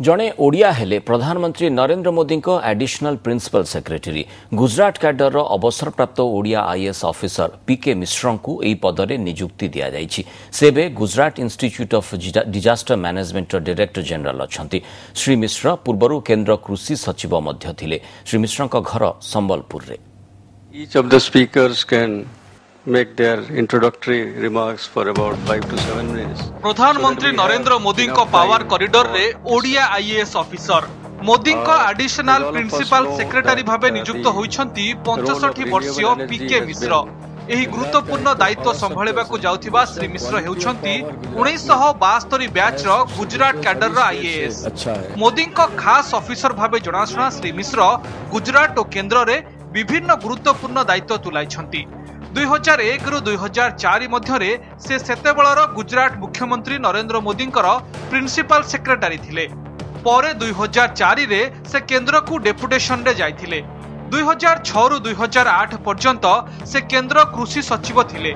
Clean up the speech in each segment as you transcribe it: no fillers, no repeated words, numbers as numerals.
जड़े ओडिया हेले प्रधानमंत्री नरेंद्र मोदी को additional principal secretary Gujarat cadre अवसरप्राप्त Odia IAS officer PK Mishra को यह पदरे नियुक्ति दि जाइछि। सेबे Gujarat institute of disaster management director general अछंती। श्री मिश्र पूर्व केंद्र कृषि सचिव मध्य थिले। श्री मिश्र का घर संबलपुर रे। Each of the speakers can make their introductory remarks for about 5 to 7 minutes. प्रधानमंत्री नरेंद्र मोदी को पावर कॉरिडोर रे ओडिया आईएएस ऑफिसर मोदी को एडिशनल प्रिंसिपल सेक्रेटरी भाबे नियुक्त होइछंती 65 वर्षीय पीके मिश्र। एही गुरुत्वपूर्ण दायित्व संभाळिबाकू जाउथिबा श्री मिश्र हेउछंती 1972 बैच रो गुजरात कैडर रो आईएएस। मोदी को खास ऑफिसर भाबे जणाशुना श्री मिश्र गुजरात और केंद्र रे विभिन्न गुरुत्वपूर्ण दायित्व तुलाइछंती। 2001 रु 2004 मध्यरे से सेतेबेलर गुजरात मुख्यमंत्री नरेंद्र मोदी प्रिंसिपल सेक्रेटरी थिले। परे 2004 रे से केंद्र को डेपुटेशन रे जाइथिले। 2006 रु 2008 पर्यंत से केंद्र कृषि सचिव थिले।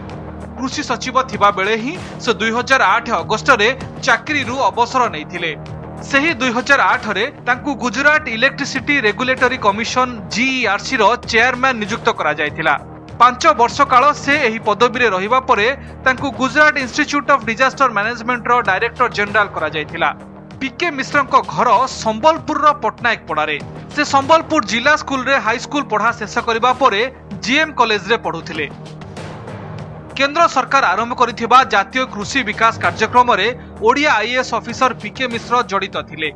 कृषि सचिव थिबा बेले ही से 2008 अगस्त रे चाकरी रु अवसर नैथिले। सेही 2008 रे तांकु गुजरात इलेक्ट्रिसिटी रेगुलेटरी कमिशन जीईआरसी रो चेयरमैन नियुक्त करा जायथिला। 5 वर्ष काल से एही पदवी रे रहिबा परे तांकु Gujarat institute of disaster management रो डायरेक्टर जनरल करा जायथिला। पीके मिश्र को घर संबलपुर रो पटनायक पड़ारे। से संबलपुर जिला स्कूल रे हाई स्कूल पढ़ा शेष करबा परे जीएम कॉलेज रे पढुथिले। केंद्र सरकार आरंभ करिथिबा जातीय कृषि विकास कार्यक्रम रे ओडिया आईएएस ऑफिसर पीके मिश्र जड़ित थिले।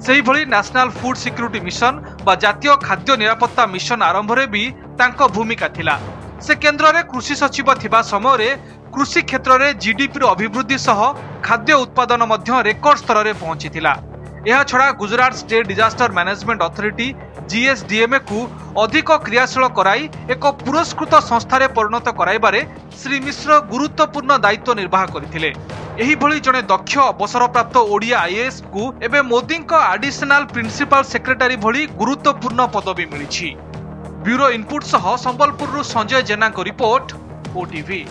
सेही भली नेशनल फूड सिक्योरिटी मिशन बा जातीय खाद्य निरापत्ता मिशन आरंभ रे भी तांको भूमिका थिला। से केंद्र रे कृषि सचिव थिबा समय रे कृषि क्षेत्र रे जीडीपी रो अभिवृद्धि सह खाद्य उत्पादन मध्य रेकर्ड स्तर रे पहुंचीथिला। एहा छडा Gujarat state disaster management authority GSDMA को अधिक क्रियाशील कराई एक पुरस्कृत संस्था रे परिणत कराइबारे श्री मिश्र गुरुत्वपूर्ण दायित्व निर्वाह करथिले। एही भली जने दक्ष अवसरप्राप्त ओडिया आईएएस को एबे मोदी को एडिशनल प्रिंसिपल सेक्रेटरी भली गुरुत्वपूर्ण पदवी मिलिछि। ब्यूरो इनपुट सह संबलपुर संजय जेना को रिपोर्ट ओटीवी।